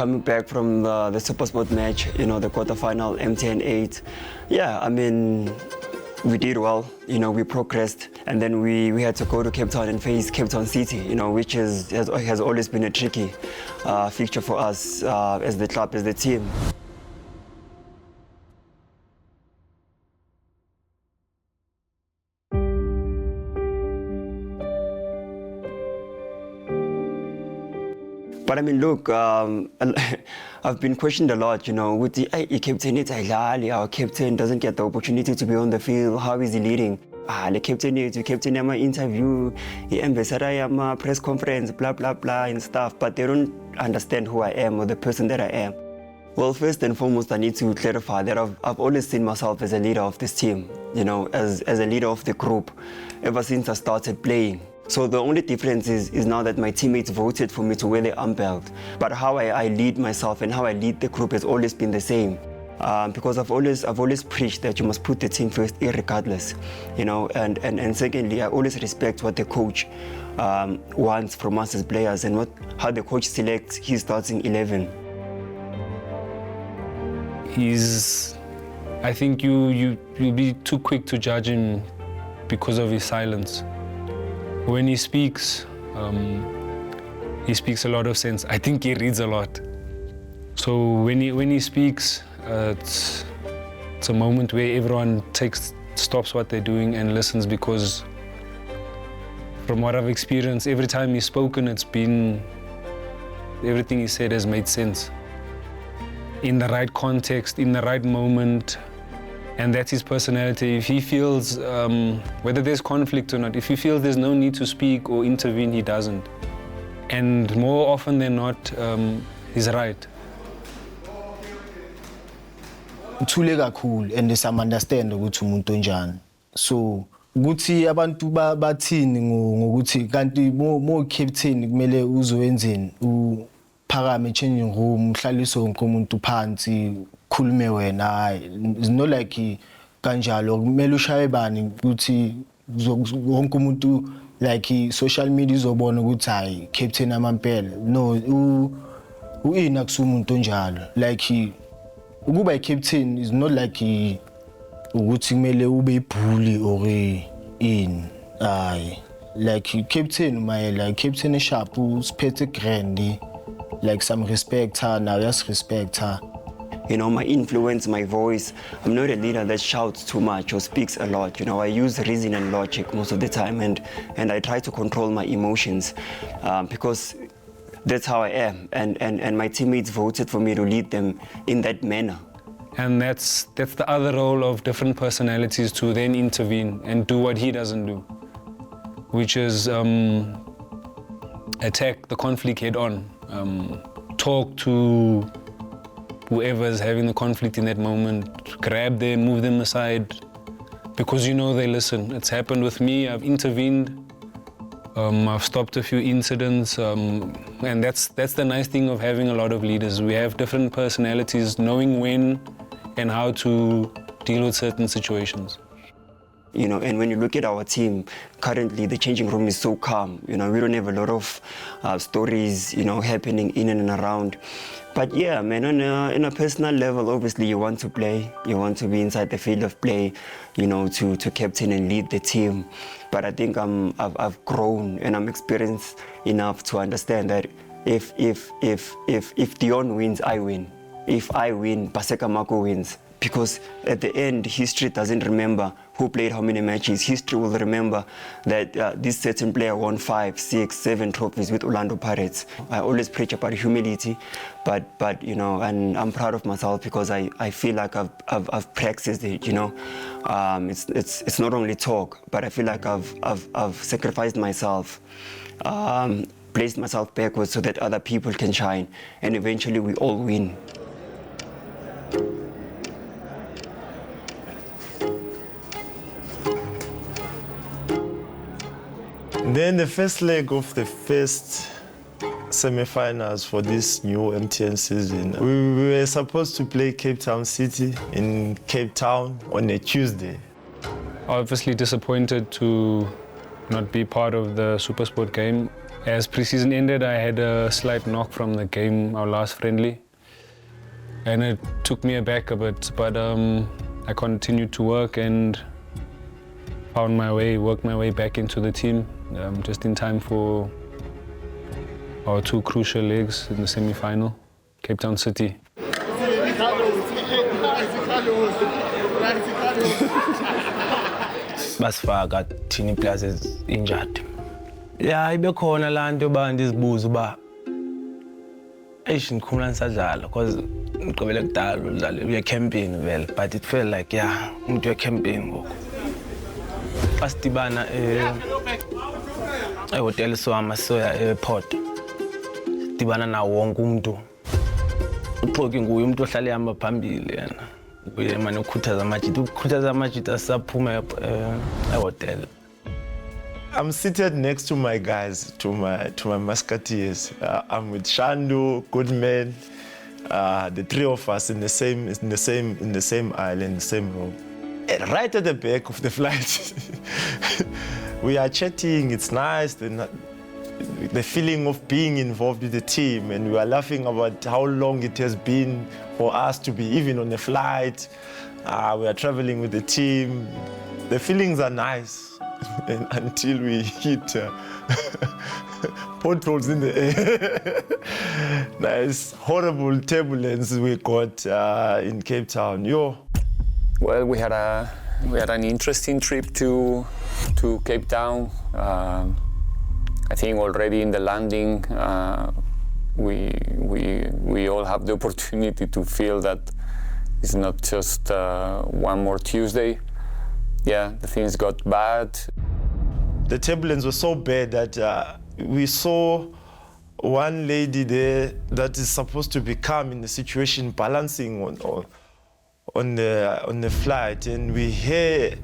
coming back from the SuperSport match, the quarterfinal MTN8. Yeah, I mean, we did well, we progressed, and then we had to go to Cape Town and face Cape Town City, which has always been a tricky fixture for us as the club, as the team. But I mean, look, I've been questioned a lot, with the captain, our captain doesn't get the opportunity to be on the field. How is he leading? The captain interview, the ambassador press conference, blah, blah, blah, and stuff. But they don't understand who I am or the person that I am. Well, first and foremost, I need to clarify that I've always seen myself as a leader of this team, as a leader of the group, ever since I started playing. So the only difference is now that my teammates voted for me to wear the arm belt. But how I lead myself and how I lead the group has always been the same. Because I've always preached that you must put the team first, irregardless. And secondly, I always respect what the coach wants from us as players and how the coach selects his starting 11. I think you'll be too quick to judge him because of his silence. When he speaks a lot of sense. I think he reads a lot. So when he speaks, it's a moment where everyone stops what they're doing and listens, because from what I've experienced, every time he's spoken, everything he said has made sense. In the right context, in the right moment. And that's his personality. If he feels, whether there's conflict or not, if he feels there's no need to speak or intervene, he doesn't. And more often than not, he's right. Uthule kakhulu and understand ukuthi umuntu onjani. So ukuthi abantu bathini ngokuthi kanti mo captain kumele uzowenzeni uphakame changing room uhlaliswe wonke umuntu phansi khulume wena. Hayi, it's not like kanjalo kumele ushaye bani ukuthi wonke umuntu like social media izobona ukuthi hayi captain amampela. No, uina kusumuntu onjalo. Like ukuba captain is not like ukuthi kumele ube ibhuli or in. Hayi, like captain Maela, captain sharp, usiphethe grand, like some respect her, now just respect her. My influence, my voice. I'm not a leader that shouts too much or speaks a lot. I use reason and logic most of the time, and I try to control my emotions because that's how I am. And my teammates voted for me to lead them in that manner. And that's the other role of different personalities, to then intervene and do what he doesn't do, which is attack the conflict head on, talk to whoever's having the conflict in that moment, grab them, move them aside, because they listen. It's happened with me. I've intervened. I've stopped a few incidents, and that's the nice thing of having a lot of leaders. We have different personalities, knowing when and how to deal with certain situations. And when you look at our team, currently the changing room is so calm. We don't have a lot of stories, happening in and around. But yeah, man, on a personal level, obviously you want to play. You want to be inside the field of play, to captain and lead the team. But I think I've grown and I'm experienced enough to understand that if Dion wins, I win. If I win, Paseka Mako wins. Because at the end, history doesn't remember who played how many matches. History will remember that this certain player won 5, 6, 7 trophies with Orlando Pirates. I always preach about humility, but and I'm proud of myself because I feel like I've practiced it. It's not only talk, but I feel like I've sacrificed myself, placed myself backwards so that other people can shine, and eventually we all win. Then the first leg of the first semi-finals for this new MTN season, we were supposed to play Cape Town City in Cape Town on a Tuesday. Obviously disappointed to not be part of the SuperSport game. As pre-season ended, I had a slight knock from the game, our last friendly. And it took me aback a bit, but I continued to work and worked my way back into the team, just in time for our two crucial legs in the semi-final, Cape Town City. Basifaka thina players injured. Yeah, ibe khona la nto ba ndizibuza uba ngikhumula nisadlala because ngigqibele kudala udlala uye camping vele, but it felt like umuntu uye camping ngoku. Xa sidibana ehoteli sohamba siya airport, sidibana nawo wonke umuntu. Uxoki nguye umuntu ohlala ehamba phambili yena. Uye manje ukhuthaza amajita asaphuma ehoteli. I'm seated next to my guys, to my musketeers. I'm with Shandu, Goodman, the three of us in the same aisle, in the same room. And right at the back of the flight, we are chatting. It's nice, the feeling of being involved with the team, and we are laughing about how long it has been for us to be even on a flight. We are traveling with the team. The feelings are nice. And until we hit potholes in the air. Nice, horrible turbulence we got in Cape Town. Well, we had an interesting trip to Cape Town. I think already in the landing, we all have the opportunity to feel that it's not just one more Tuesday. Yeah, the things got bad. The turbulence was so bad that we saw one lady there that is supposed to be calm in the situation, balancing on the flight, and we hear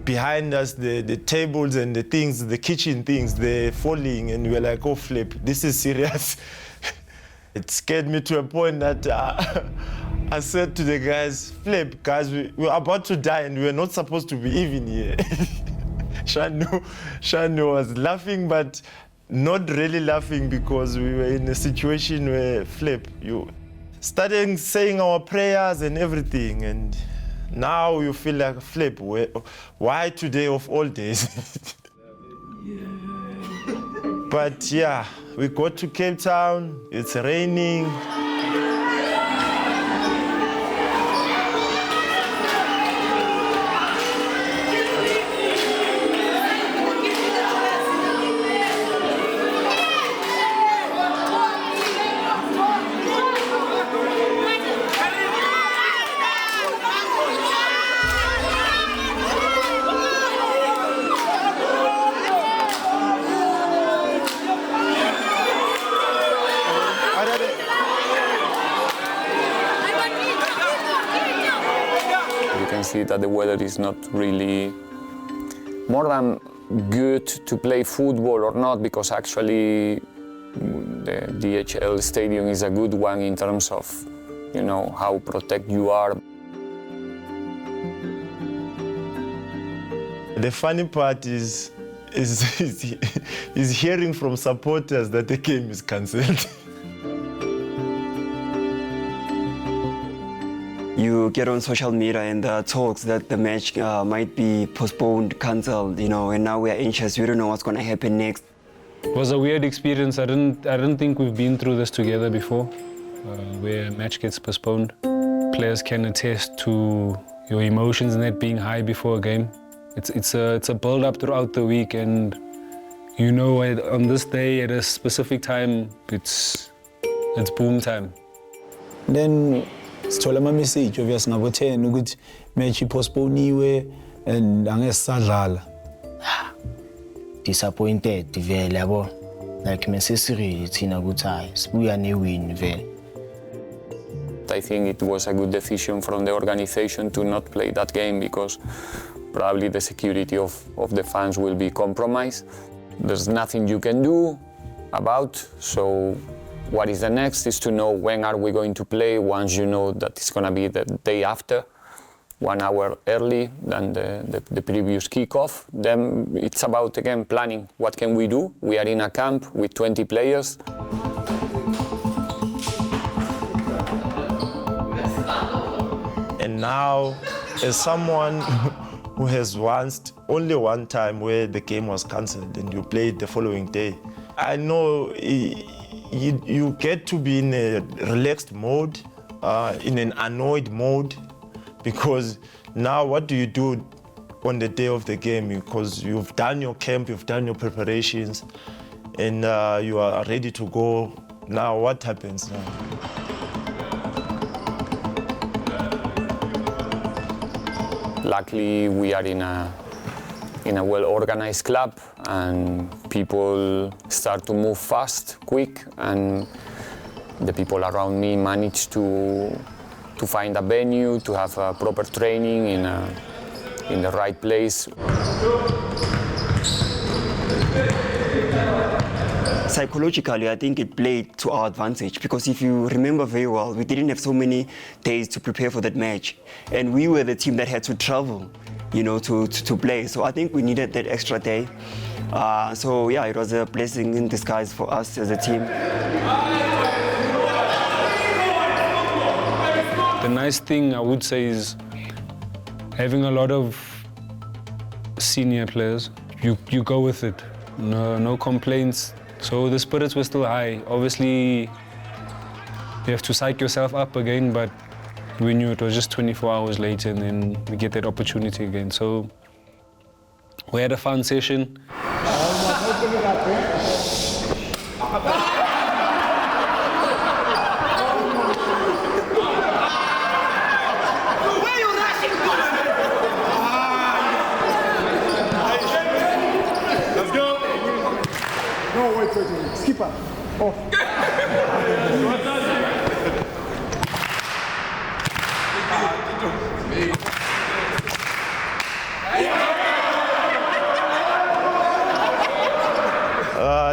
behind us the tables and the things, the kitchen things, they're falling, and we're like, oh flip, this is serious. It scared me to a point that I said to the guys, flip, guys, we're about to die and we're not supposed to be even here. Shanu was laughing, but not really laughing because we were in a situation where, flip, you started saying our prayers and everything, and now you feel like, flip, why today of all days? But yeah, we got to Cape Town, it's raining. See that the weather is not really more than good to play football or not, because actually the DHL stadium is a good one in terms of, you know, how protected you are. The funny part is hearing from supporters that the game is cancelled. You get on social media and there are talks that the match might be postponed, cancelled, you know, and now we are anxious. We don't know what's going to happen next. It was a weird experience. I don't think we've been through this together before, where a match gets postponed. Players can attest to your emotions and that being high before a game. It's a build-up throughout the week, and you know, on this day at a specific time, it's boom time. Then sithola ama-message obvious ngabo 10 ukuthi match ipostponiwe and angesisadlala. Disappointed vele yabo, like necessary thina ukuthi hayi sibuya ne-win vele. I think it was a good decision from the organization to not play that game, because probably the security of the fans will be compromised. There's nothing you can do about, so what is the next is to know when are we going to play once you know that it's going to be the day after. 1 hour early than the previous kickoff. Then it's about, again, planning. What can we do? We are in a camp with 20 players. And now, as someone who has only one time where the game was cancelled and you played the following day, I know you get to be in a relaxed mode, in an annoyed mode, because now what do you do on the day of the game? Because you've done your camp, you've done your preparations, and you are ready to go. Now what happens now? Luckily, we are in a well-organized club, and people start to move fast, quick, and the people around me manage to find a venue, to have a proper training in the right place. Psychologically, I think it played to our advantage, because if you remember very well, we didn't have so many days to prepare for that match, and we were the team that had to travel, to play. So I think we needed that extra day. So yeah, it was a blessing in disguise for us as a team. The nice thing I would say is having a lot of senior players. You go with it, no complaints. So the spirits were still high. Obviously, you have to psych yourself up again, but we knew it was just 24 hours later, and then we get that opportunity again. So we had a fun session. Skipper. Oh.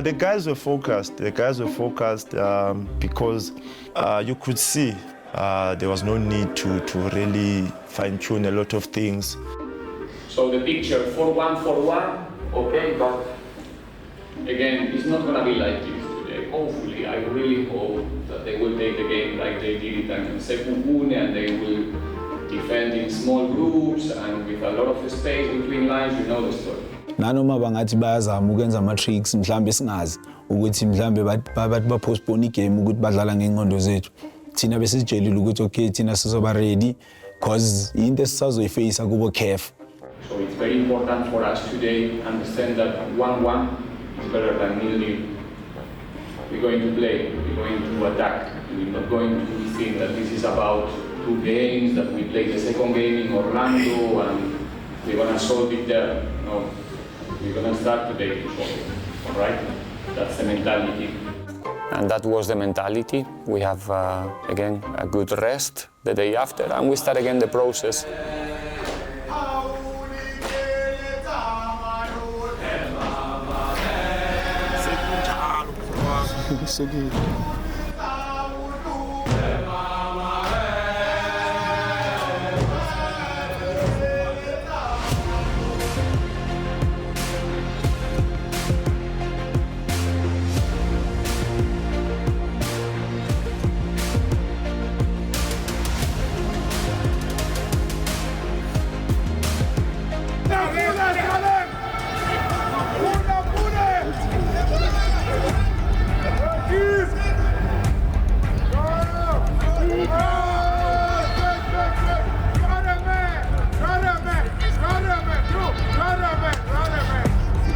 The guys were focused. Because you could see there was no need to really fine-tune a lot of things. So the picture 4-1-4-1, okay, but again, it's not going to be like this today. Hopefully, I really hope that they will take the game like they did it in Sekukune, and they will defend in small groups and with a lot of space between lines. You know the story. Nanoma bangathi bayazama ukwenza ama-tricks mhlambe singazi ukuthi mhlambe bathi ba-postpone igame ukuthi badlala ngengqondo zethu. Thina besisitshelile ukuthi okay, thina sizoba ready because into esisazoyifeyisa kubo CAF. So it's very important for us today to understand that 1-1 is better than 0-0. We're going to play, we're going to attack. We're not going to think that this is about 2 games, that we play the second game in Orlando and we're going to solve it there. No, we're going to start today to solve it, all right? That's the mentality. And that was the mentality. We have, again, a good rest the day after, and we start again the process.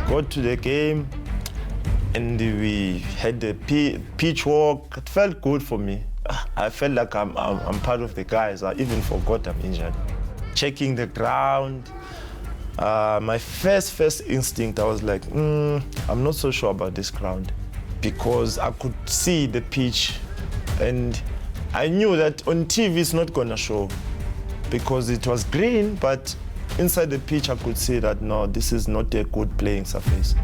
Got to the game and we had the pitch walk. It felt good for me. I felt like I'm part of the guys. I even forgot I'm injured. Checking the ground. My first instinct, I was like, I'm not so sure about this ground, because I could see the pitch and I knew that on TV it's not gonna show because it was green, but inside the pitch I could see that no, this is not a good playing surface.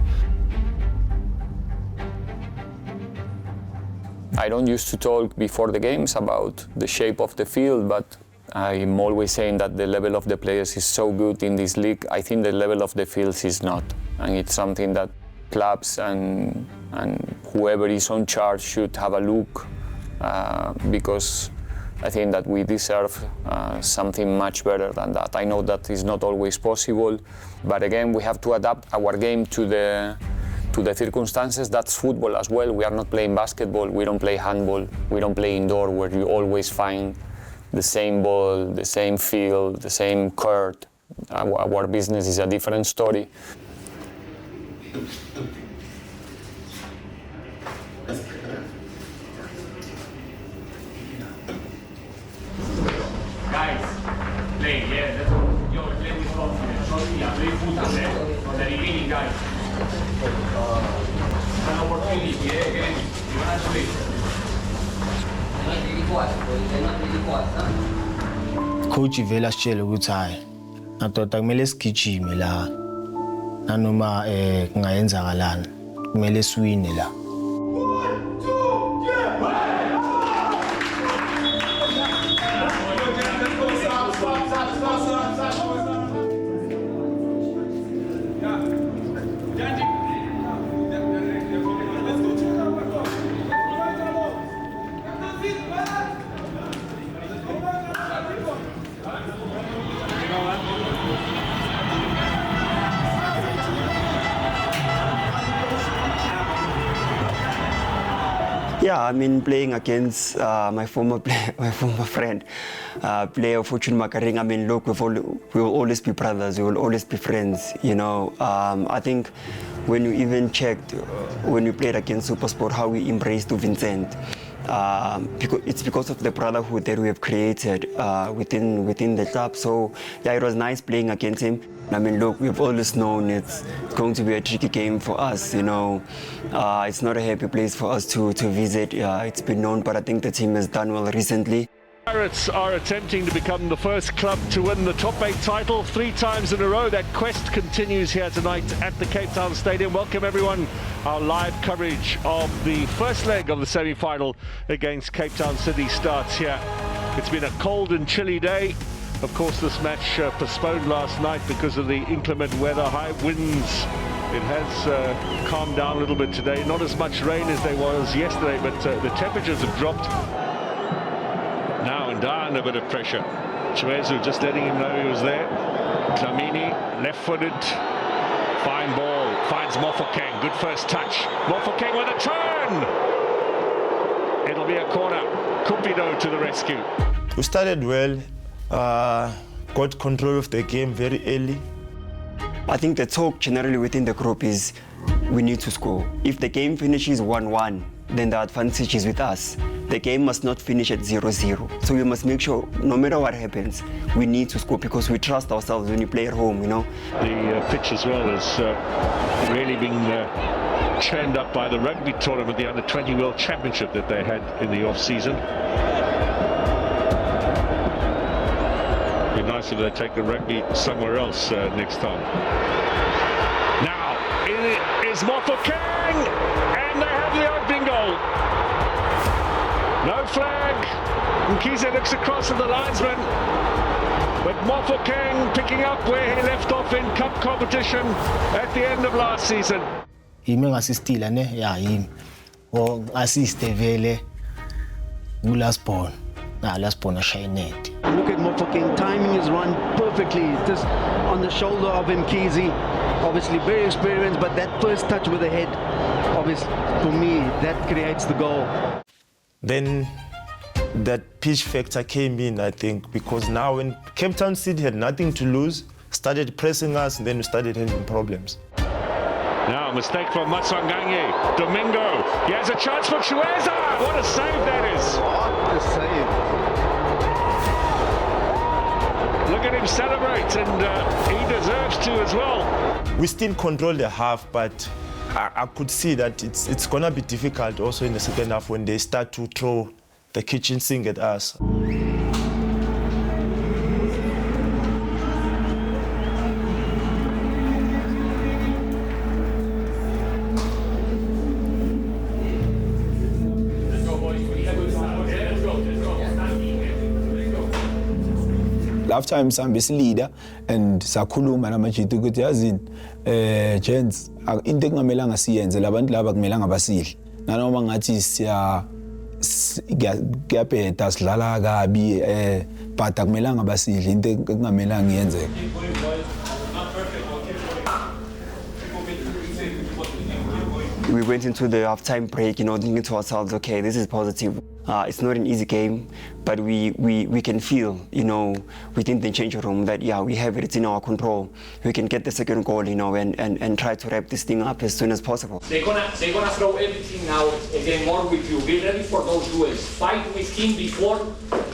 I don't used to talk before the games about the shape of the field, but I'm always saying that the level of the players is so good in this league. I think the level of the fields is not. And it's something that clubs and whoever is on charge should have a look, because I think that we deserve something much better than that. I know that is not always possible, but again, we have to adapt our game to the circumstances. That's football as well. We are not playing basketball, we don't play handball, we don't play indoor where you always find the same ball, the same field, the same court. Our business is a different story. Guys, play, yeah, that's all. Yo, play with confidence. Xoki, play football, eh? From the beginning, guys. An opportunity, eh? Again, you wanna play. Coach vele asitshela ukuthi hayi nadoda kumele sigijime la nanoma kungayenzakalani kumele siwine la. Yeah, I mean, playing against my former friend, player Fortune Makaring. I mean, look, we will always be brothers. We will always be friends. You know, I think when you even checked when we played against SuperSport, how we embraced Vincent. It's because of the brotherhood that we have created within the club. So yeah, it was nice playing against him. I mean, look, we've always known it's going to be a tricky game for us. You know, it's not a happy place for us to visit. It's been known, but I think the team has done well recently. Pirates are attempting to become the first club to win the top 8 title 3 times in a row. That quest continues here tonight at the Cape Town Stadium. Welcome everyone. Our live coverage of the first leg of the semi-final against Cape Town City starts here. It's been a cold and chilly day. Of course, this match postponed last night because of the inclement weather, high winds. It has calmed down a little bit today. Not as much rain as there was yesterday, but the temperatures have dropped. Now Ndah under a bit of pressure. Chiwezu just letting him know he was there. Dlamini, left-footed, fine ball, finds Mofokeng, good first touch. Mofokeng with a turn! It'll be a corner. Cupido to the rescue. We started well, got control of the game very early. I think the talk generally within the group is we need to score. If the game finishes 1-1, then the advantage is with us. The game must not finish at 0-0. So we must make sure, no matter what happens, we need to score because we trust ourselves when you play at home, you know. The pitch as well has really been churned up by the rugby tournament, the Under-20 World Championship that they had in the off-season. It'd be nice if they take the rugby somewhere else next time. Now, it is Mofokeng, and they have the opening goal. No flag. Mkhize looks across at the linesman. But Mofokeng picking up where he left off in cup competition at the end of last season. Yimi ngasistila ne ya yimi. O assiste vele last ball. Last ball ashayinet. Look at Mofokeng timing his run perfectly. Just on the shoulder of Mkhize. Obviously very experienced, but that first touch with the head, obviously for me, that creates the goal. Then that pitch factor came in, I think, because now when Cape Town City had nothing to lose, started pressing us, and then we started having problems. Now, a mistake from Matswanganye. Domingo, he has a chance for Chiweza. What a save that is. What a save. Look at him celebrate, and he deserves to as well. We still control the half, but I could see that it's going to be difficult also in the second half when they start to throw the kitchen sink at us. half time sambe leader and sakhuluma namajita ukuthi yazini gents into engamelanga siyenze labantu laba kumelanga basidle nanoma ngathi kuyabheda sidlala kabi but akumelanga basidle into engamelanga iyenzeke. We went into the halftime break, thinking to ourselves, okay, this is positive. It's not an easy game, but we can feel, within the changing room that, yeah, we have it, it's in our control. We can get the second goal, and try to wrap this thing up as soon as possible. They're gonna throw everything now, again, more with you. Be ready for those duels. Fight with him before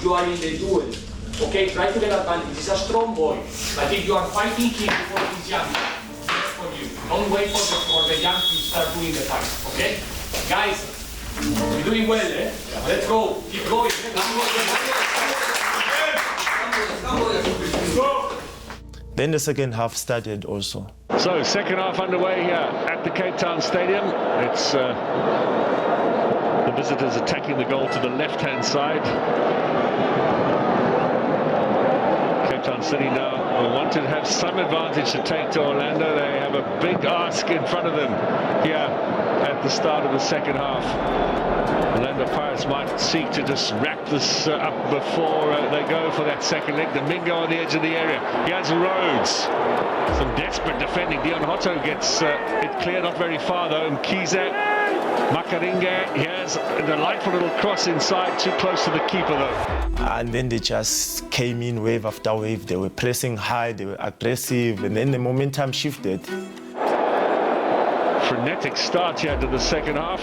you are in the duel. Okay, try to get advantage. He's a strong boy, but if you are fighting him before he's young, for you. Don't wait for the young to start doing the fight, okay? Guys, you're doing well, eh? Let's go. Keep going. Then the second half started also. So, second half underway here at the Cape Town Stadium. It's the visitors attacking the goal to the left-hand side. Cape Town City now want to have some advantage to take to Orlando. They have a big ask in front of them here at the start of the second half. Orlando Pirates might seek to just wrap this up before they go for that second leg. Domingo on the edge of the area. Here's Rhodes. Some desperate defending. Dion Hotto gets it clear, not very far though. Mkize, Makaringa. Here's a delightful little cross inside, too close to the keeper though. And then they just came in wave after wave. They were pressing high, they were aggressive, and then the momentum shifted. Frenetic start here to the second half.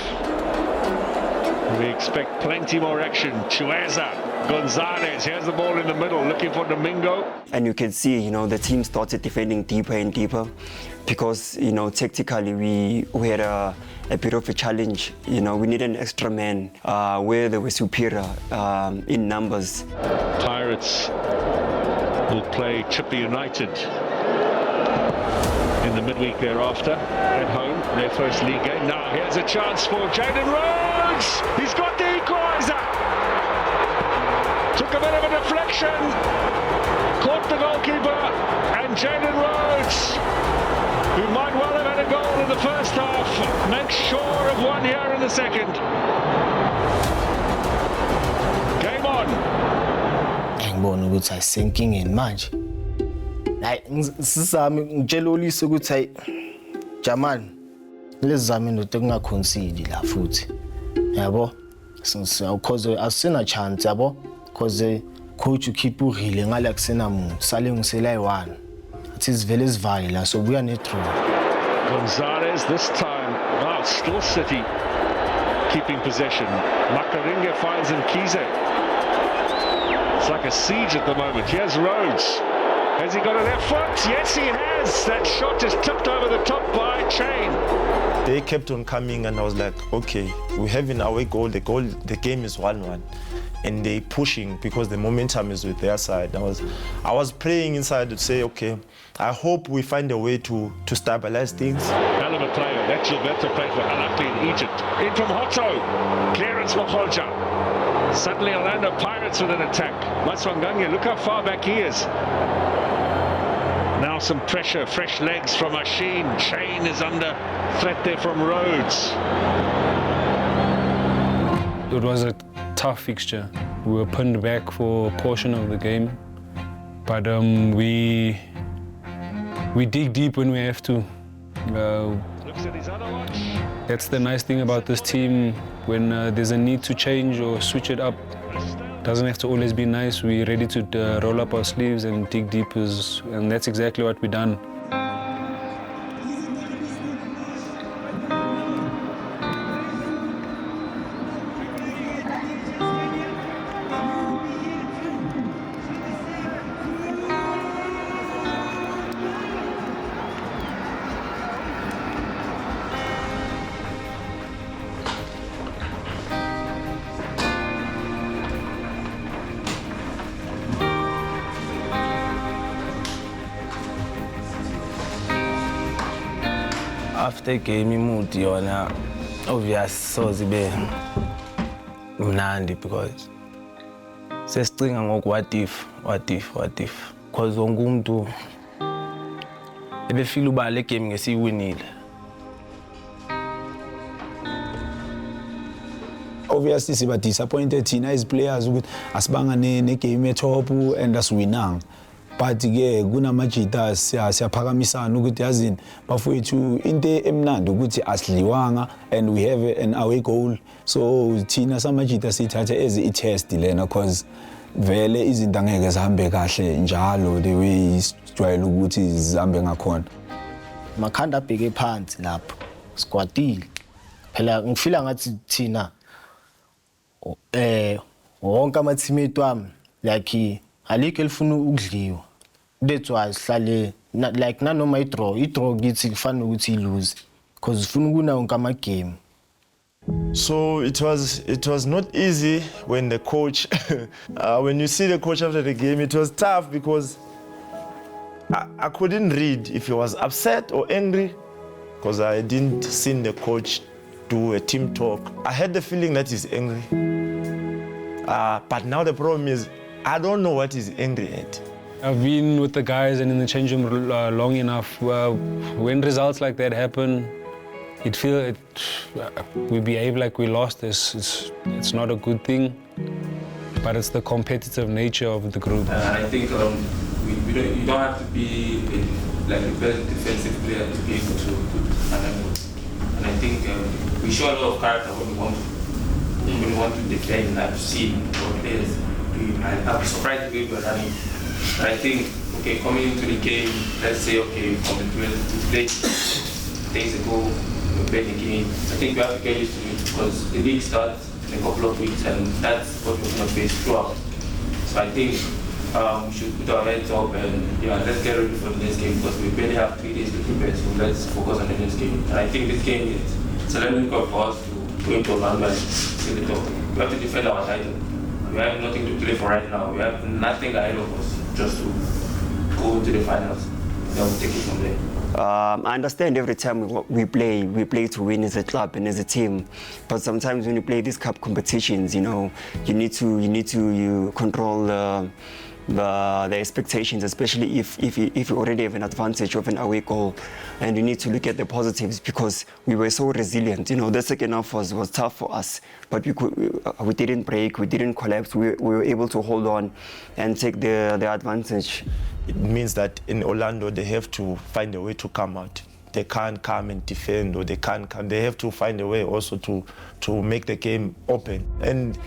We expect plenty more action. Chueza, Gonzalez, here's the ball in the middle, looking for Domingo. And you can see, the team started defending deeper and deeper because, tactically we had a bit of a challenge. We need an extra man where they were superior in numbers. Pirates will play Chippa United in the midweek thereafter at home, their first league game. Now here's a chance for Jaden Rhodes. He's got the equaliser. Took a bit of a deflection, caught the goalkeeper, and Jaden Rhodes, who might well have had a goal in the first half, makes sure of one here in the second. Game on. Ngibona ukuthi ayisinking in manje. Sisami ngitshela Olisa ukuthi hayi Jamani lezizame into kungaconcede la futhi. Yabo? Because asina chance yabo because coach keep urile ngala kusena muntu sale ngisela i1. It is vele sivale la so buya ne-draw. Gonzalez this time, wow, still City keeping possession. Makaringa finds Mkize. It's like a siege at the moment. Here's Rhodes. Has he got a left foot? Yes, he has. That shot is tipped over the top by Chain. They kept on coming and I was like, okay, we have an away goal. The game is 1-1. And they pushing because the momentum is with their side. I was praying inside to say, okay, I hope we find a way to stabilize things. Hell of a player. That's Gilberto played for Al Ahly in Egypt. In from Hotto. Clearance for Holja. Suddenly Orlando Pirates with an attack. Maswanganya, look how far back he is. Now some pressure, fresh legs from Machine. Chain is under threat there from Rhodes. It was a tough fixture. We were pinned back for a portion of the game, but we dig deep when we have to. Looks at his other watch. That's the nice thing about this team. When there's a need to change or switch it up, doesn't have to always be nice. We're ready to roll up our sleeves and dig deep, and that's exactly what we've done. After game mood yona obvious so zibe mnandi because Sesicinga ngoku what if. Because wonke umuntu ebefila uba le game ngesiyiwinile. Obviously siba disappointed thina as players ukuthi asibanga ne game etop and asiwinanga. But ke kunamajita siyaphakamisana ukuthi yazini bafowethu into emnandi ukuthi asidliwanga and we have an away goal. So thina samajita sithatha as a test lena because vele izinto angeke zihambe kahle njalo the way sijwayele ukuthi zihambe ngakhona. Makhanda abheke phansi lapho sikwatile. Phela ngifila ngathi thina wonke ama teammate wami like alikho elifuna ukudliwa. That's why sihlale like nanoma idraw kithi kufanele ukuthi ilose because ufuna ukuna wonke ama game. So it was not easy when the coach when you see the coach after the game, it was tough because I couldn't read if he was upset or angry because I didn't see the coach do a team talk. I had the feeling that he's angry. But now the problem is I don't know what he's angry at. I've been with the guys and in the change room long enough. When results like that happen, we behave like we lost this. It's not a good thing, but it's the competitive nature of the group. I think you don't have to be like a very defensive player to be able to handle it. And I think we show a lot of character when we want to defend. I've seen our players doing. I'll be surprised if we were running. But I think, okay, coming into the game, let's say, okay, from the 12 to play days ago, we played the game. I think we have to get used to it because the league starts in a couple of weeks and that's what we're going to face throughout. So I think we should put our heads up and let's get ready for the next game because we barely have 3 days to prepare, so let's focus on the next game. And I think this game is a learning curve for us to go into Orlando and see the top. We have to defend our title. We have nothing to play for right now. We have nothing ahead of us just to go into the finals. Then we'll take it from there. I understand every time we play to win as a club and as a team. But sometimes when you play these cup competitions, you need to control the expectations, especially if you already have an advantage of an away goal, and you need to look at the positives because we were so resilient. The second half was tough for us, but we didn't break, we didn't collapse. We were able to hold on and take the advantage. It means that in Orlando they have to find a way to come out. They can't come and defend, or they can't come. They have to find a way also to make the game open. And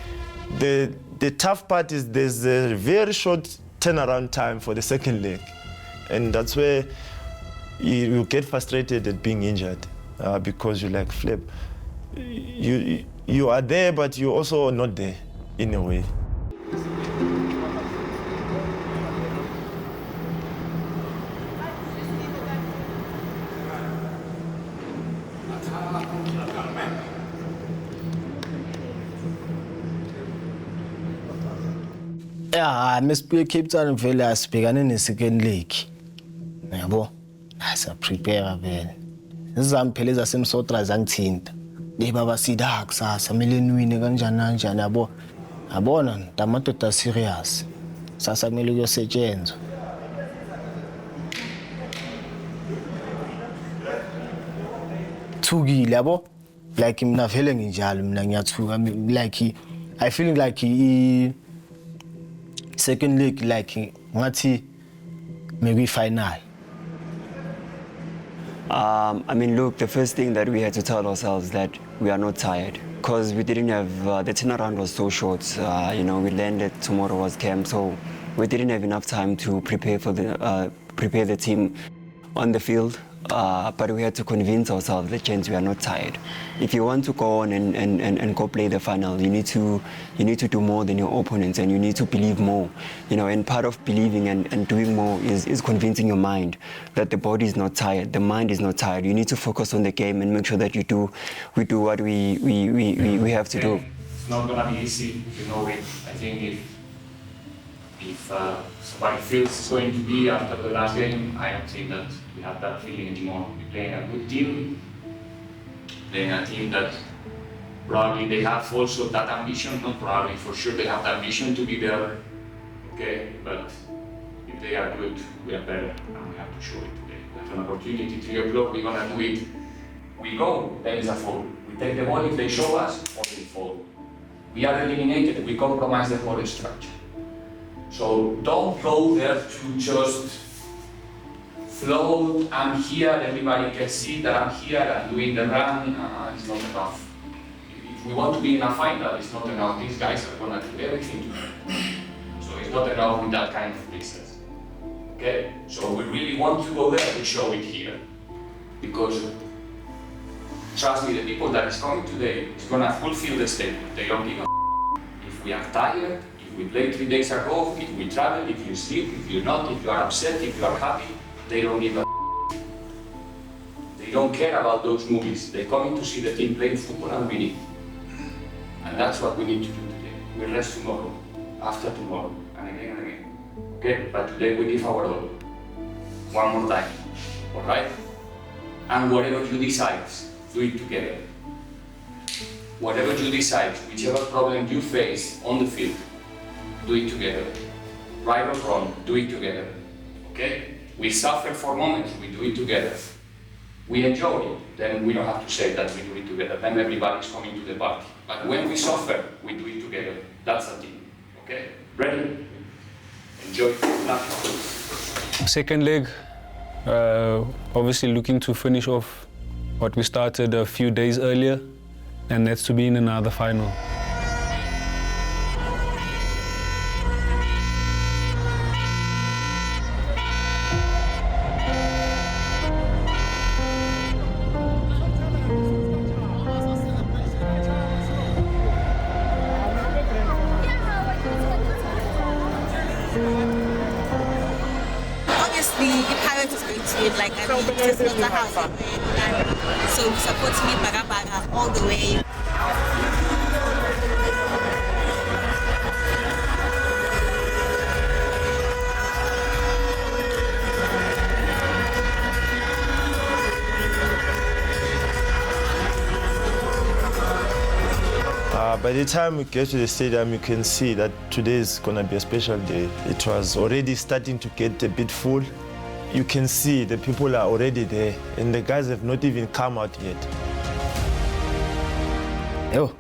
the tough part is there's a very short turnaround time for the second leg, and that's where you get frustrated at being injured because you're like, flip. You are there, but you're also not there in a way. Yeah, mesibuye Cape Town vele asibhekane ne-second leg. Yabo? Prepare vele. Izami phela ezasemsotra zangithinta. Beba basida kusasa kumele niwine kanjani yabo. Yabona amadoda serious. Sasa kumele kuyosetshenzwa. Thukile yabo? Like mina vele nginjalo mina ngiyathuka like I feeling like second leg like ngathi maybe final. I mean, look, the first thing that we had to tell ourselves that we are not tired because we didn't have the turnaround was so short. We landed, tomorrow was camp, so we didn't have enough time to prepare the team on the field. But we had to convince ourselves that we are not tired. If you want to go on and go play the final, you need to do more than your opponents, and you need to believe more. And part of believing and doing more is convincing your mind that the body is not tired, the mind is not tired. You need to focus on the game and make sure that we do what we have to do. It's not gonna be easy, you know it. I think if somebody feels it's going to be after the last game, I don't think that we have that feeling anymore. We're playing a good team, playing a team that Probably they have also that ambition, not probably, for sure they have the ambition to be there. Okay, but if they are good, we are better, and we have to show it today. We have an opportunity, 3 o'clock, we're gonna do it. We go, then it's a fall. We take the ball, if they show us, or we fall. We are eliminated, we compromise the whole structure. So don't go there to just float, I'm here, everybody can see that I'm here, I'm doing the run, it's not enough. If we want to be in a final, it's not enough. These guys are gonna do everything to win. So it's not enough with that kind of business. Okay? So we really want to go there to show it here. Because trust me, the people that is coming today is gonna fulfill the statement. They don't give a if we are tired, if we played 3 days ago, if we travel, if you sleep, if you're not, if you are upset, if you are happy, they don't give a They don't care about those movies. They're coming to see the team playing football and winning. And that's what we need to do today. We rest tomorrow, after tomorrow, and again and again. Okay? But today we give our all. One more time. Alright? And whatever you decide, do it together. Whatever you decide, whichever problem you face on the field, do it together. Right or wrong, do it together. Okay? We suffer for moments, we do it together. We enjoy it, then we don't have to say that we do it together. Then everybody's coming to the party. But when we suffer, we do it together. That's a team. Okay? Ready? Enjoy. Second leg, obviously looking to finish off what we started a few days earlier, and that's to be in another final. Like, I mean, it's not a house. So we support me Baga all the way. By the time we get to the stadium, you can see that today is going to be a special day. It was already starting to get a bit full. You can see the people are already there, and the guys have not even come out yet. Yo,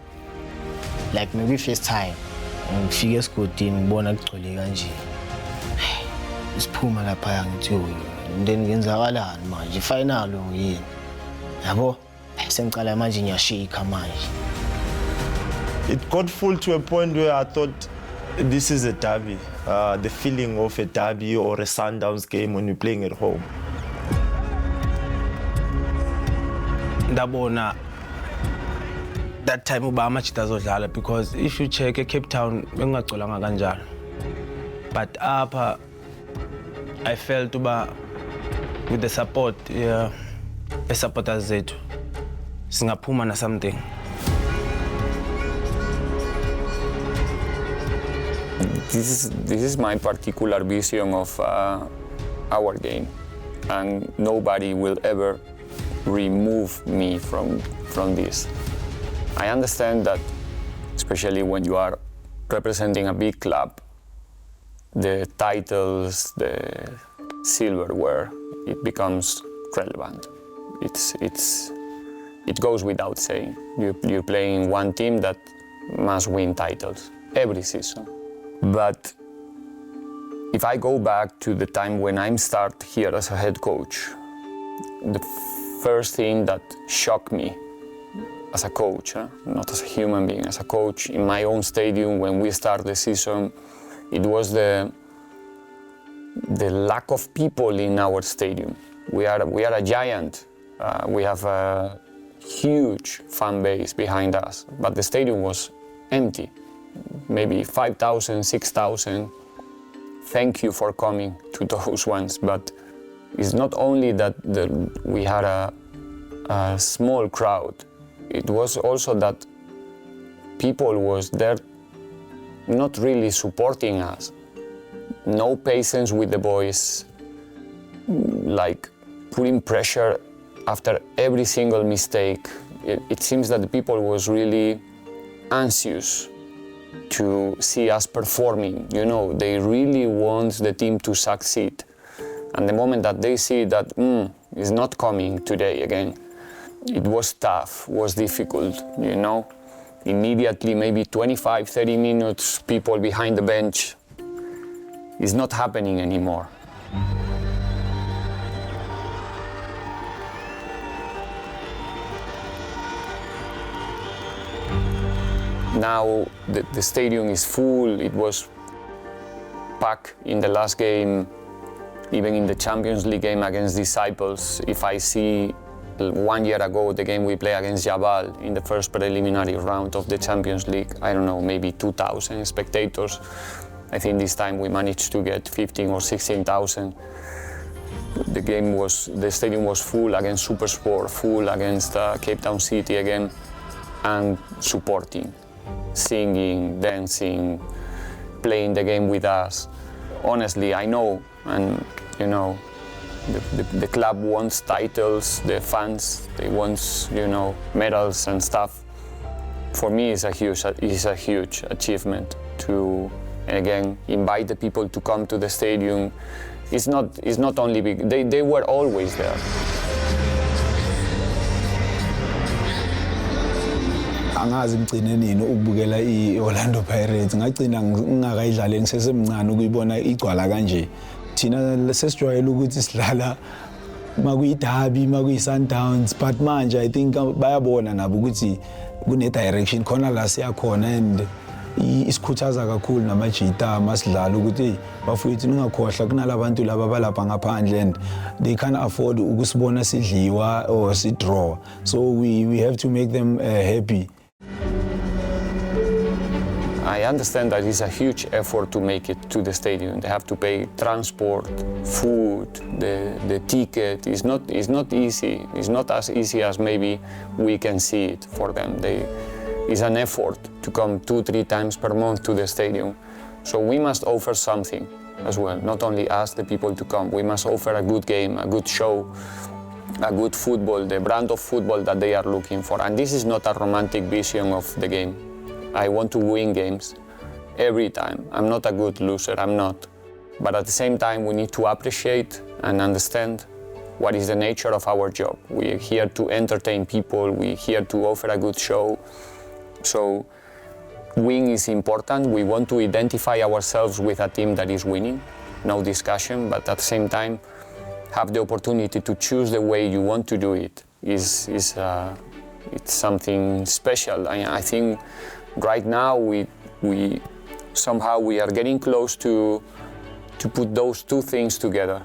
like maybe first time, ngifike esigodini ngibona kugcwele kanje. Isiphuma lapha ngithi and then ngenzakalani manje final yini. Yabo, sengicala manje ngiyashika manje. It got full to a point where I thought this is a derby, the feeling of a derby or a Sundowns game when you're playing at home. Ndabona that time uba amachita azodlala, because if you check Cape Town bengagcolanga kanjalo. But apha I felt uba with the support, the supporters zethu singaphuma na something. This is my particular vision of our game, and nobody will ever remove me from this. I understand that, especially when you are representing a big club, the titles, the silverware, it becomes relevant. It goes without saying. You're playing one team that must win titles every season. But if I go back to the time when I started here as a head coach, the first thing that shocked me as a coach, not as a human being, as a coach in my own stadium when we started the season, it was the lack of people in our stadium. We are a giant. We have a huge fan base behind us, but the stadium was empty. Maybe 5,000, 6,000. Thank you for coming to those ones. But it's not only that we had a small crowd. It was also that people was there not really supporting us. No patience with the boys, like putting pressure after every single mistake. it seems that the people was really anxious to see us performing. You know, they really want the team to succeed. And the moment that they see that it's not coming today again, it was tough, was difficult, you know. Immediately, maybe 25, 30 minutes, people behind the bench. It's not happening anymore. Now the stadium is full. It was packed in the last game, even in the Champions League game against Disciples. If I see 1 year ago, the game we played against Jabal in the first preliminary round of the Champions League, I don't know, maybe 2,000 spectators. I think this time we managed to get 15 or 16,000. The stadium was full against Supersport, full against Cape Town City again, and supporting, singing, dancing, playing the game with us. Honestly, I know, and you know, the club wants titles, the fans, they want, you know, medals and stuff. For me, it's a huge achievement to, again, invite the people to come to the stadium. It's not only big, they were always there. Angazi ngicine nini ukubukela iOrlando Pirates, ngagcina ngingakayidlali ngisesemncane ukuyibona igcwala kanje. Thina sesijwayele ukuthi sidlala makuyiDerby, makuyiSundowns, but manje I think bayabona nabo ukuthi kune direction khona la siyakhona, and isikhuthaza kakhulu namajita masidlala ukuthi bafowethu ningakhohlwa kunalabantu laba balapha ngaphandle, and they can't afford ukusibona sidliwa or sidraw, so we have to make them happy. I understand that it's a huge effort to make it to the stadium. They have to pay transport, food, the ticket. It's not easy. It's not as easy as maybe we can see it for them. It's an effort to come 2-3 times per month to the stadium. So we must offer something as well, not only ask the people to come. We must offer a good game, a good show, a good football, the brand of football that they are looking for. And this is not a romantic vision of the game. I want to win games every time. I'm not a good loser, I'm not. But at the same time, we need to appreciate and understand what is the nature of our job. We're here to entertain people, we're here to offer a good show. So win is important. We want to identify ourselves with a team that is winning, no discussion, but at the same time, have the opportunity to choose the way you want to do it. It's something special. I think right now we are getting close to put those two things together,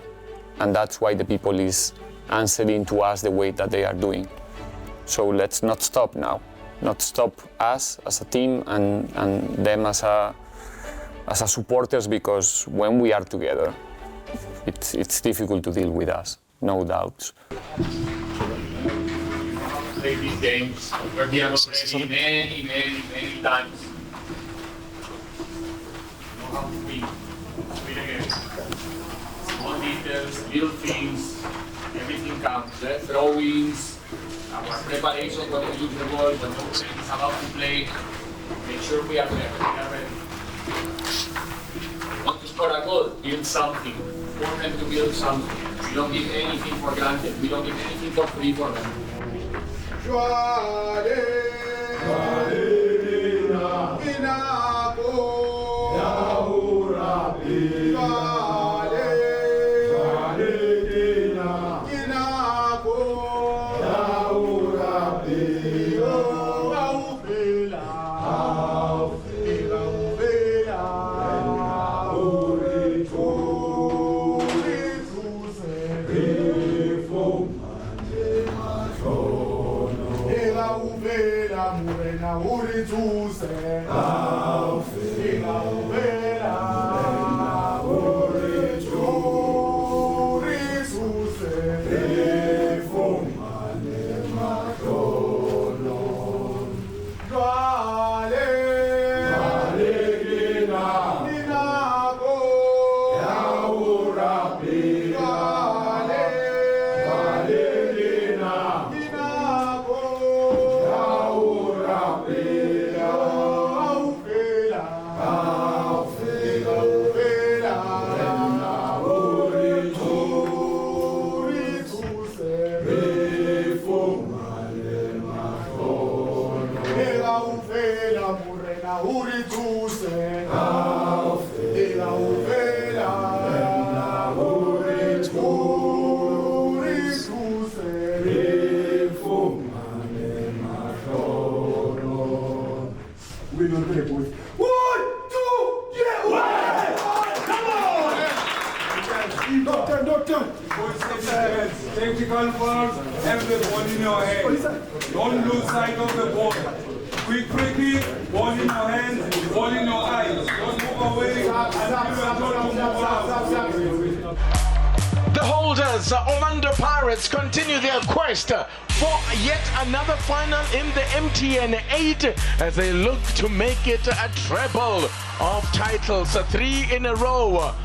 and that's why the people is answering to us the way that they are doing. So let's not stop now, not stop us as a team and them as a supporters, because when we are together, it's difficult to deal with us, no doubts. Play these games. We're here already many times. You know how to win. Win again. Small details, little things, everything counts. Throw-ins, our preparation when we lose the ball, when the opponent is about to play. Make sure we are there. We are ready. Want to score a goal? Build something. Want them to build something. We don't give anything for granted. We don't give anything for free for them. Doctor. Tactical fouls, have the ball in your hand. Don't lose sight of the ball. Quick, ball in your hands, ball in your eyes. Don't move away until you are told to move out. The holders, Orlando Pirates, continue their quest for yet another final in the MTN8 as they look to make it a treble of titles, 3 in a row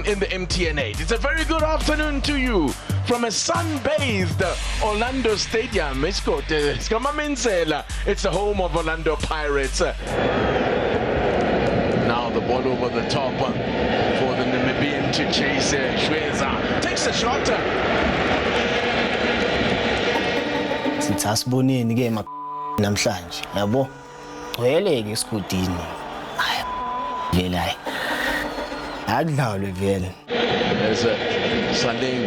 in the MTN8. It's a very good afternoon to you from a sun-bathed Orlando Stadium. It's Mosele. It's the home of Orlando Pirates. Now the ball over the top for the Namibian to chase Shweza. Takes a shot. Sithi asiboneni ke namhlanje yabo gcweleke esikudini vele hayi akudlalwe vele. As Salim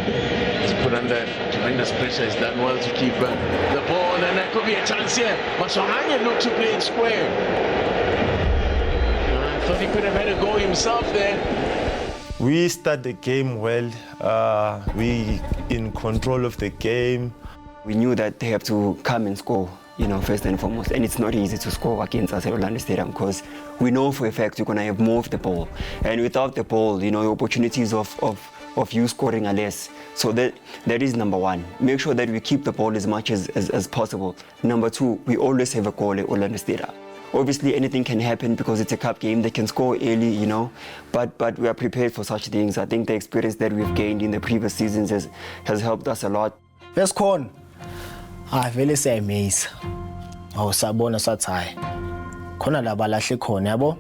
is put under tremendous pressure, has done well to keep the ball, and there could be a chance here. Maswahanya looked to play it square. I thought he could have had a go himself there. We start the game well. We in control of the game. We knew that they have to come and score, first and foremost. And it's not easy to score against us at Orlando Stadium because we know for a fact you're going to have more of the ball. And without the ball, the opportunities of you scoring are less. So that is number one. Make sure that we keep the ball as much as possible. Number two, we always have a goal at Orlando Stadium. Obviously, anything can happen because it's a cup game. They can score early, but we are prepared for such things. I think the experience that we've gained in the previous seasons has helped us a lot. First corn. Vele siyayimisa. Awusabona sathi hayi. Khona la balahle khona yabo.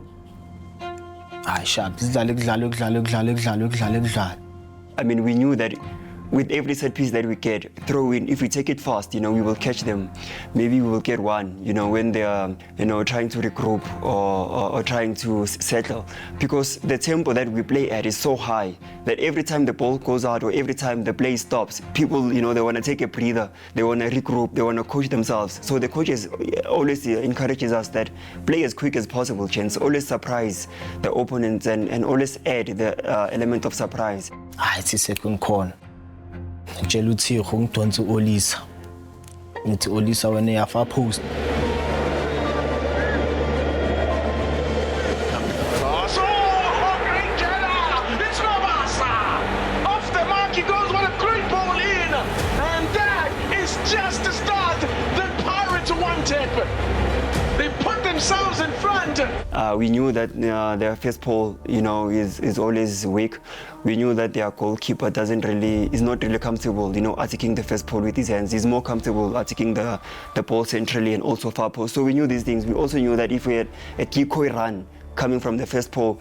Hayi sharp. Kudlale. I mean, we knew that with every set piece that we get, throw in, if we take it fast, we will catch them. Maybe we will get one, when they are, trying to regroup or trying to settle. Because the tempo that we play at is so high that every time the ball goes out or every time the play stops, people, they want to take a breather, they want to regroup, they want to coach themselves. So the coaches always encourages us that play as quick as possible, chance. Always surprise the opponents and always add the element of surprise. It's a second corner. Ngitshela uthi ngidonsa Olisa. Ngithi Olisa wena yafa post. Off the mark he goes, what a great ball in. And that is just the start that Pirates wanted. They put themselves in front. We knew that their first ball, is always weak. We knew that their goalkeeper is not really comfortable, attacking the first ball with his hands. He's more comfortable attacking the ball centrally and also far post. So we knew these things. We also knew that if we had a decoy run coming from the first ball,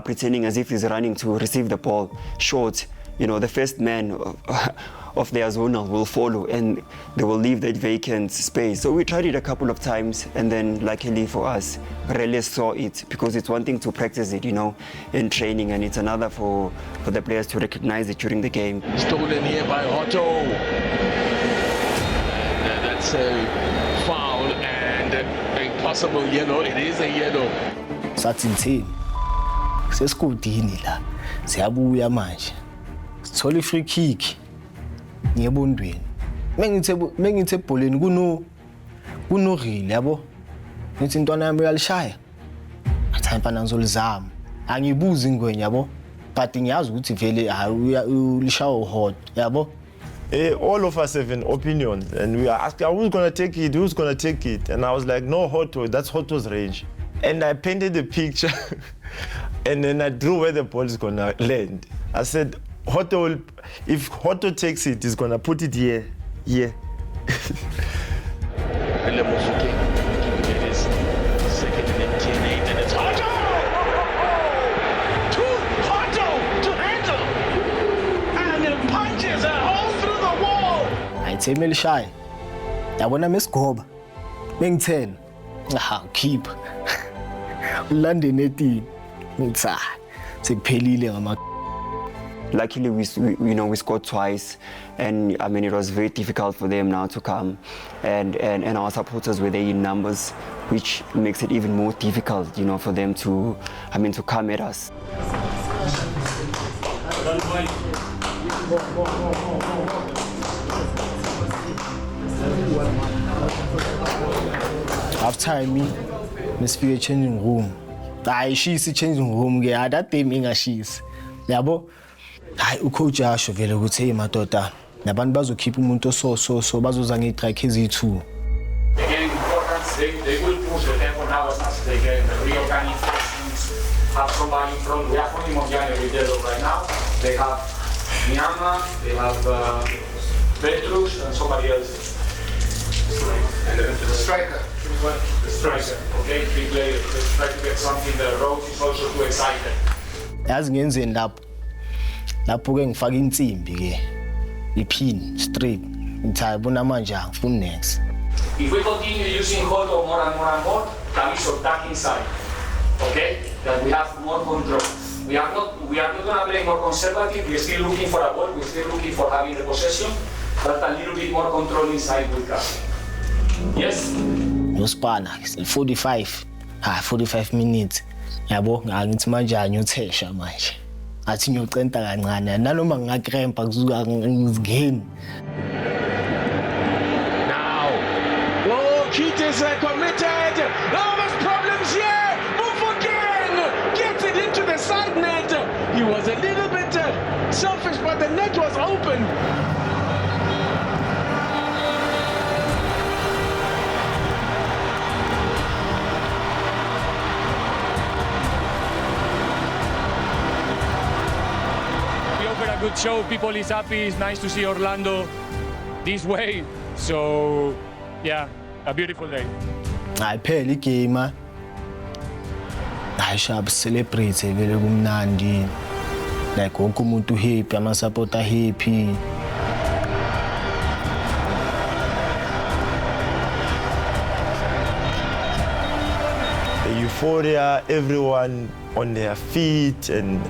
pretending as if he's running to receive the ball short, the first man of their zonal will follow and they will leave that vacant space. So we tried it a couple of times, and then luckily for us, Rele saw it, because it's one thing to practice it, in training, and it's another for the players to recognize it during the game. Stolen here by Otto. And that's a foul and a possible yellow. It is a yellow. Sathi sesikudini la. Siyabuya manje. Sithola free kick. Ngiyebondweni. Mengithe ebholeni kuno real yabo. Ngithi intwana yami uyalishaya. Athi mfana ngizolizama. Angibuzi ingwenya yabo. But ngiyazi ukuthi vele ulishawa hot yabo. All of us have an opinion, and we are asking who's going to take it, who's going to take it. And I was like, no, Hotto, that's Hotto's range. And I painted the picture and then I drew where the ball is going to land. I said, Hotto, if Hotto takes it, he's going to put it here. Second in MTN8, and it's Hotto! To Hotto to handle! And it punches a hole through the wall! Ayithe melishaya. Yabona mesigoba. Bengithena. Keep. London ethi. Ngitsa. Sekuphelile ngama. Luckily, we scored twice, and I mean it was very difficult for them now to come, and our supporters were there in numbers, which makes it even more difficult, for them to come at us. Half-time, nisifike changing room. Ayishisi changing room ke that day ingashisi. Yabo? Hayi ucoach asho vele ukuthi hey madoda nabantu bazokhipha umuntu so bazoza ngestrike ezithu. Again, important, they will push the tempo now as much as they can. The reorganizations have somebody in front. We have only Mosele with yellow right now. They have Myanmar, they have Petrus, and somebody else. And the striker. The striker, okay? 3 players. Let's try to get something. The road is also too excited. Yazi ngenzeni lapho ke ngifaka insimbi ke ipin straight ngithi ayibona manje angifuni next. If we continue using hold more and more, Thabiso back inside, okay? That we have more control. We are not going to play more conservative. We're still looking for a ball. We're still looking for having the possession, but a little bit more control inside will come. Yes? No spanner, 45 minutes. Yabo ngithi manje anyothesha manje. Athi ngiyocenta kancane nanoma ngingakrempa kuzuka ngizigame. Keith is committed. Oh, there's problems here. Move again. Gets it into the side net. He was a little bit selfish, but the net was open. We offer a good show. People is happy. It's nice to see Orlando this way. So, yeah. A beautiful day. Ayiphela igame. Ayishaba celebrate vele kumnandi. Like wonke umuntu happy, ama supporter happy. The euphoria, everyone on their feet, and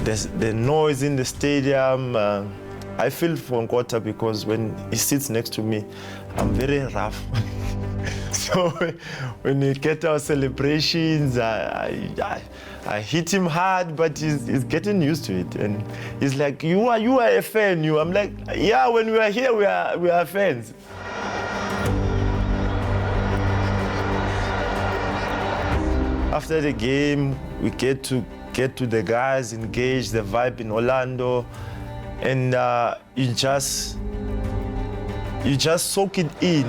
there's the noise in the stadium. I feel for Nkota because when he sits next to me, I'm very rough. So when we get our celebrations, I hit him hard, but he's getting used to it. And he's like, you are a fan, you. I'm like, yeah, when we are here, we are fans. After the game, we get to the guys, engage the vibe in Orlando, and you just soak it in.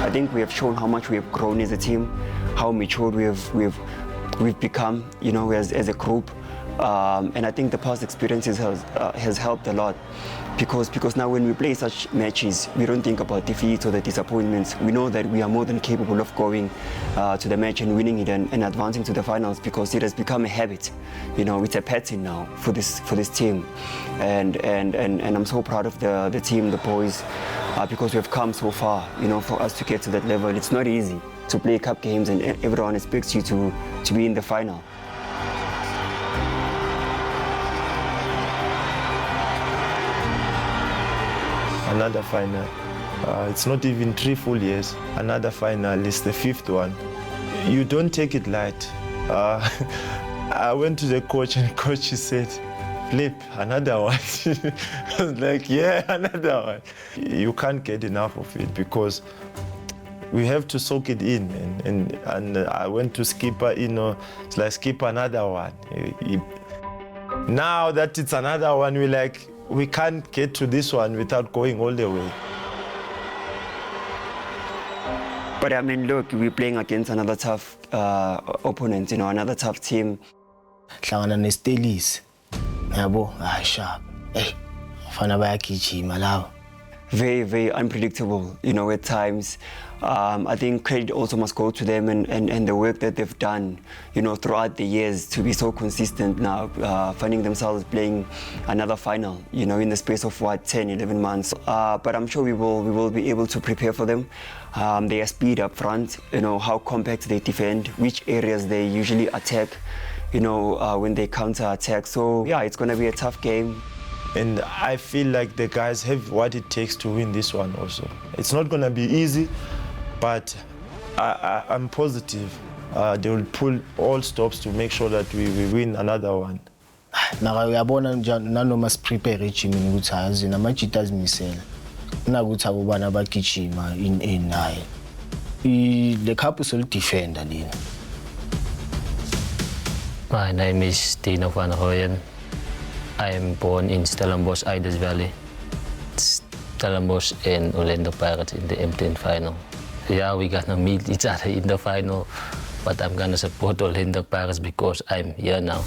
I think we have shown how much we have grown as a team, how matured we've become, you know, as a group. And I think the past experiences has helped a lot because now when we play such matches, we don't think about defeats or the disappointments. We know that we are more than capable of going to the match and winning it and advancing to the finals because it has become a habit. You know, it's a pattern now for this team. And I'm so proud of the team, the boys, because we have come so far. You know, for us to get to that level, it's not easy to play cup games and everyone expects you to be in the final. Another final. It's not even 3 full years. Another final is the 5th one. You don't take it light. I went to the coach and coach said, Flip, another one. I was like, yeah, another one. You can't get enough of it because we have to soak it in. And I went to skipper, you know, it's like skip another one. Now that it's another one, we're like, we can't get to this one without going all the way. But I mean, look, we're playing against another tough opponent, you know, another tough team. Hlangana neStelis. Yabo, sharp. Hey, fana bayagijima lawo. Very, very unpredictable, you know, at times. I think credit also must go to them and the work that they've done, you know, throughout the years to be so consistent now, finding themselves playing another final, you know, in the space of, 10, 11 months. But I'm sure we will be able to prepare for them. Their speed up front, you know, how compact they defend, which areas they usually attack, you know, when they counter-attack. So, yeah, it's going to be a tough game. And I feel like the guys have what it takes to win this one also. It's not going to be easy, but I'm positive they will pull all stops to make sure that we win another one. Mara uyabona nanoma siprepare ejimini ukuthi hazi namajita azimisela nakuthi abobana abagijima in naye the cup will defender lena. My name is Tino van Hooyen. I am born in Stellenbosch, Iders Valley. Stellenbosch and Orlando Pirates in the MTN final. Yeah, we're gonna meet each other in the final, but I'm gonna support Orlando Pirates because I'm here now.